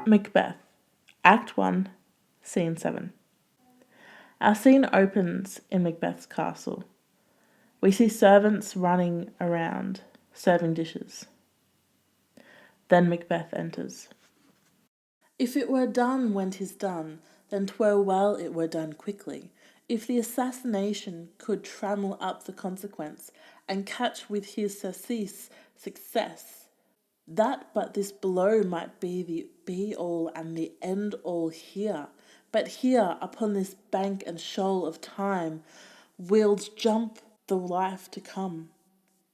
Macbeth, Act 1, Scene 7. Our scene opens in Macbeth's castle. We see servants running around, serving dishes. Then Macbeth enters. If it were done when 'tis done, then 'twere well it were done quickly. If the assassination could trammel up the consequence, and catch with his surcease success, that but this blow might be the be-all and the end-all here. But here, upon this bank and shoal of time, we'll jump the life to come.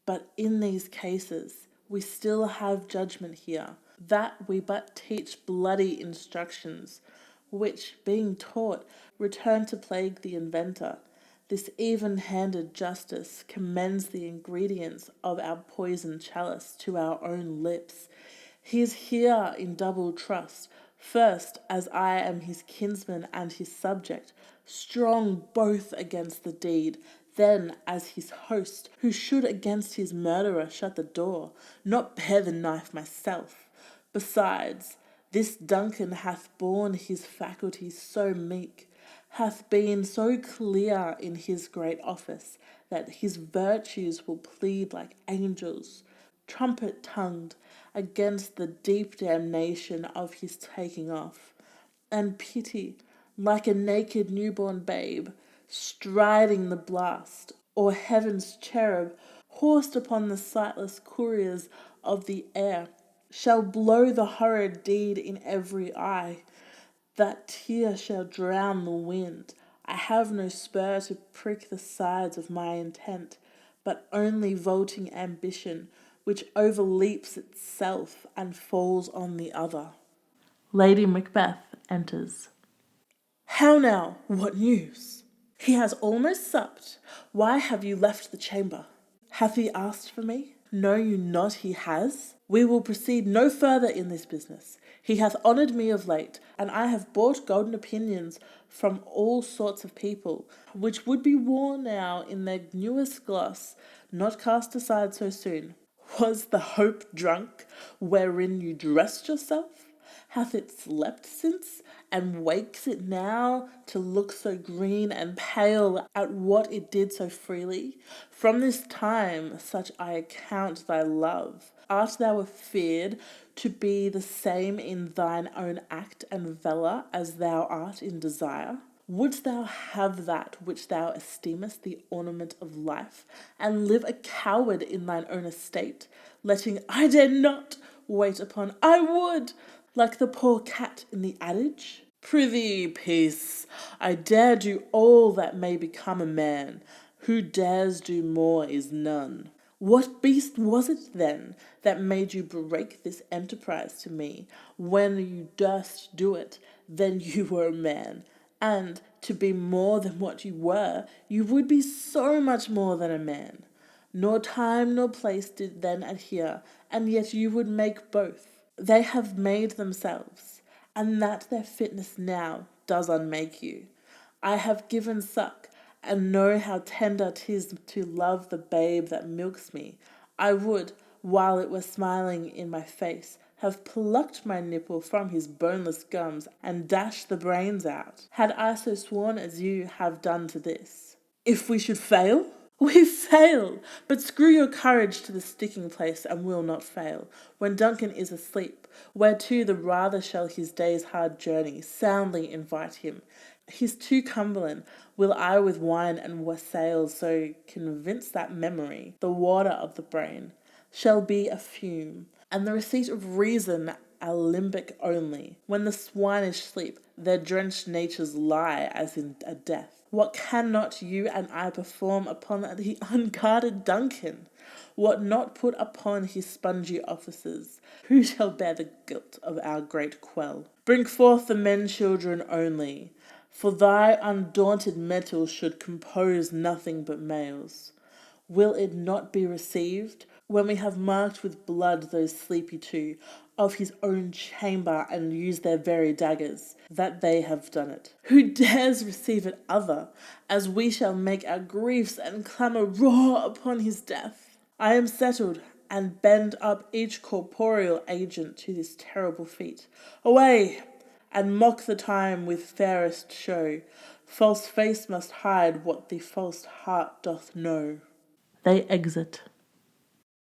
But in these cases, we still have judgment here, that we but teach bloody instructions, which, being taught, return to plague the inventor. This even-handed justice commends the ingredients of our poisoned chalice to our own lips. He is here in double trust. First, as I am his kinsman and his subject, strong both against the deed, then as his host, who should against his murderer shut the door, not bear the knife myself. Besides, this Duncan hath borne his faculties so meek, hath been so clear in his great office, that his virtues will plead like angels, trumpet-tongued, against the deep damnation of his taking off, and pity, like a naked newborn babe, striding the blast, or heaven's cherub, horsed upon the sightless couriers of the air, shall blow the horrid deed in every eye. That tear shall drown the wind. I have no spur to prick the sides of my intent, but only vaulting ambition, which overleaps itself and falls on the other. Lady Macbeth enters. How now? What news? He has almost supped. Why have you left the chamber? Hath he asked for me? Know you not he has? We will proceed no further in this business. He hath honoured me of late, and I have bought golden opinions from all sorts of people, which would be worn now in their newest gloss, not cast aside so soon. Was the hope drunk wherein you dressed yourself? Hath it slept since, and wakes it now to look so green and pale at what it did so freely? From this time, such I account thy love, art thou afeard to be the same in thine own act and valour as thou art in desire? Wouldst thou have that which thou esteemest the ornament of life, and live a coward in thine own estate, letting I dare not wait upon I would, like the poor cat in the adage? Prithee, peace. I dare do all that may become a man. Who dares do more is none. What beast was it, then, that made you break this enterprise to me? When you durst do it, then you were a man. And, to be more than what you were, you would be so much more than a man. Nor time nor place did then adhere, and yet you would make both. They have made themselves, and that their fitness now does unmake you. I have given suck, and know how tender 'tis to love the babe that milks me. I would, while it were smiling in my face, have plucked my nipple from his boneless gums and dashed the brains out, had I so sworn as you have done to this. If we should fail? We fail! But screw your courage to the sticking place, and will not fail. When Duncan is asleep, whereto the rather shall his day's hard journey soundly invite him. His to Cumberland will I with wine and wassail so convince that memory, the water of the brain, shall be a fume, and the receipt of reason a limbic only. When the swinish sleep, their drenched natures lie as in a death. What cannot you and I perform upon the unguarded Duncan? What not put upon his spongy officers? Who shall bear the guilt of our great quell? Bring forth the men-children only, for thy undaunted metal should compose nothing but males. Will it not be received, when we have marked with blood those sleepy two of his own chamber, and used their very daggers, that they have done it? Who dares receive it other, as we shall make our griefs and clamour roar upon his death? I am settled, and bend up each corporeal agent to this terrible feat. Away! And mock the time with fairest show. False face must hide what the false heart doth know. They exit.